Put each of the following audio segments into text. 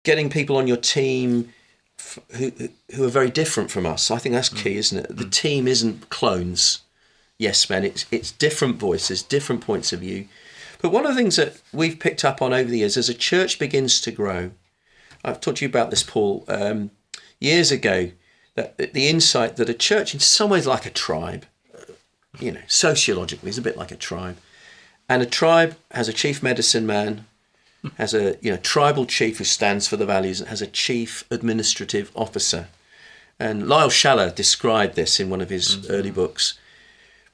getting people on your team who are very different from us. I think that's key, isn't it? The team isn't clones. Yes, men, it's different voices, different points of view. But one of the things that we've picked up on over the years, as a church begins to grow, I've talked to you about this, Paul, years ago, that the insight that a church in some ways like a tribe, sociologically is a bit like a tribe. And a tribe has a chief medicine man, has a tribal chief who stands for the values, and has a chief administrative officer. And Lyle Schaller described this in one of his early books.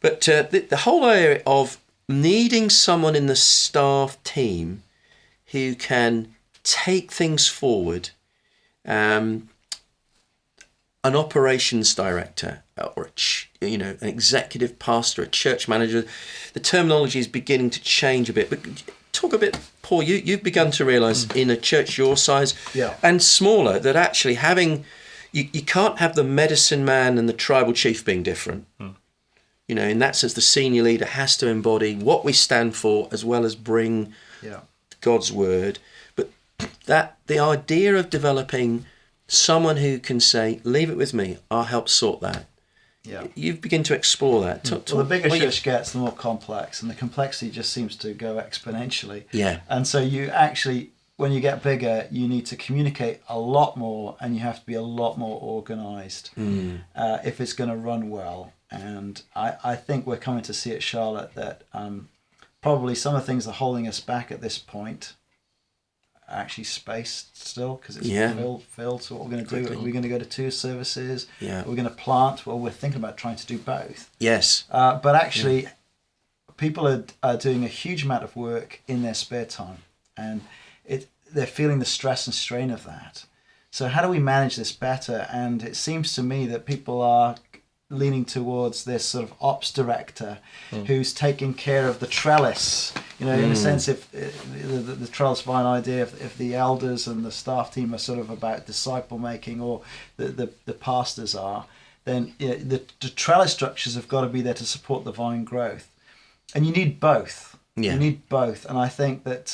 But the whole area of needing someone in the staff team who can take things forward, an operations director or an executive pastor, a church manager, the terminology is beginning to change a bit. But talk a bit, Paul. You've begun to realise in a church your size and smaller that actually having you can't have the medicine man and the tribal chief being different. In that sense, the senior leader has to embody what we stand for as well as bring God's word. But that the idea of developing someone who can say, leave it with me, I'll help sort that. You begin to explore that. Well, the bigger church gets, the more complex, and the complexity just seems to go exponentially. And so you actually, when you get bigger, you need to communicate a lot more, and you have to be a lot more organised if it's going to run well. And I think we're coming to see at Charlotte that probably some of the things that are holding us back at this point are actually spaced still, because it's filled. So what we're going to do, are we going to go to 2 services? Are we going to plant? Well, we're thinking about trying to do both. But actually, people are doing a huge amount of work in their spare time, and they're feeling the stress and strain of that. So how do we manage this better? And it seems to me that people are leaning towards this sort of ops director who's taking care of the trellis, in a sense. If the trellis vine idea, if the elders and the staff team are sort of about disciple making, or the pastors are, then the trellis structures have got to be there to support the vine growth, and you need both. You need both. And I think that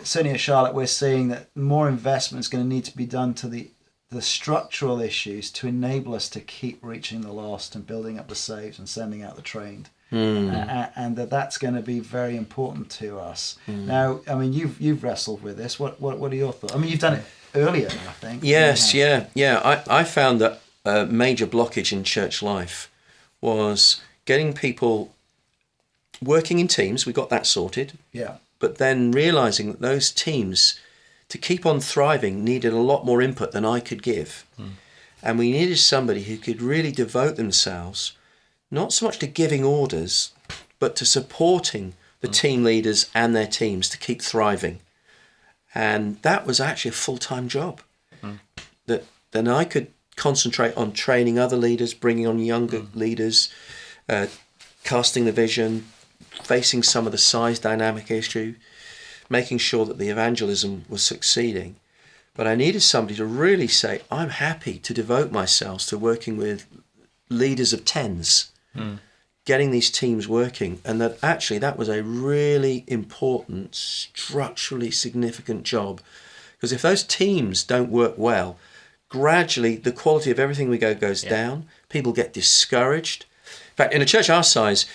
certainly at Charlotte we're seeing that more investment is going to need to be done to the structural issues to enable us to keep reaching the lost and building up the saved and sending out the trained, and that's going to be very important to us. Now, I mean, you've wrestled with this. What are your thoughts? I mean, you've done it earlier, I think. Yes, I found that a major blockage in church life was getting people working in teams. We got that sorted. But then realising that those teams, to keep on thriving, needed a lot more input than I could give. And we needed somebody who could really devote themselves, not so much to giving orders, but to supporting the team leaders and their teams to keep thriving. And that was actually a full-time job. That then I could concentrate on training other leaders, bringing on younger leaders, casting the vision, facing some of the size dynamic issue, making sure that the evangelism was succeeding. But I needed somebody to really say, I'm happy to devote myself to working with leaders of tens, getting these teams working. And that actually that was a really important, structurally significant job. Because if those teams don't work well, gradually the quality of everything we goes down. People get discouraged. In fact, in a church our size,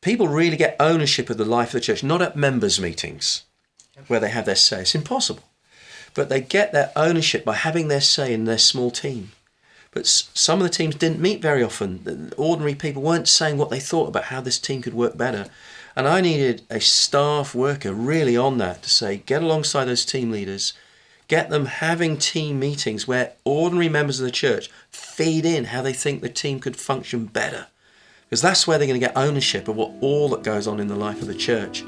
people really get ownership of the life of the church, not at members' meetings, where they have their say. It's impossible. But they get their ownership by having their say in their small team. But some of the teams didn't meet very often. The ordinary people weren't saying what they thought about how this team could work better. And I needed a staff worker really on that to say, get alongside those team leaders, get them having team meetings where ordinary members of the church feed in how they think the team could function better. Because that's where they're going to get ownership of all that goes on in the life of the church.